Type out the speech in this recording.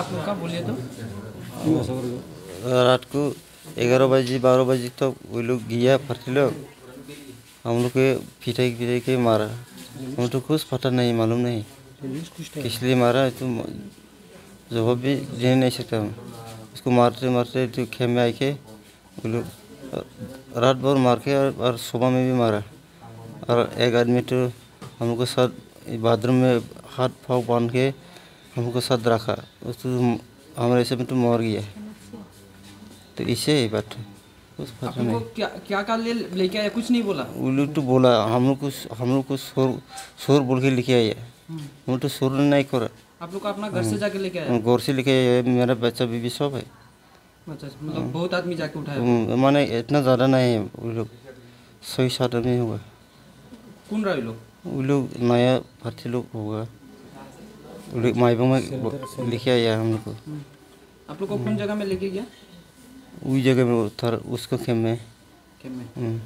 आप लोग का, बोलिए तो। रात को 11 बजे 12 बजे तक वो लोग गया फर्टी लोग, हम लोग के पिटाई के मारा। हम तो कुछ पता नहीं, मालूम नहीं किस लिए मारा, तो जवाब भी दे नहीं सकता हूँ। उसको मारते मारते तो खेत में आके वो लोग रात भर मार के और सुबह में भी मारा। और एक आदमी तो हम लोग के साथ बाथरूम में हाथ पाँव बांध के हम लोग के साथ रखा, उसको हमारे से में तो मर गया। तो इसे ही बात है, कुछ पता नहीं। क्या क्या काल लेके आया, कुछ नहीं बोला? वो लोग तो बोला हम लोग को शोर बोल के लेके आया। हम तो शोर नहीं करा। आप लोग को अपना घर से जाके लेके आया? घर से लेके आया, मेरा बच्चा बीबी सब है। अच्छा, मतलब बहुत आदमी जाके उठाया? माने इतना ज़्यादा नहीं है, वो लोग 6-7 आदमी होगा। कौन रहा लोग? वो लोग नया भर्ती लोग होगा, वो लोग माइबा में लेके आया हम लोग को। आप लोग को कौन जगह में लेके गया? उस जगह में उतर उसको खेम में। खेम में।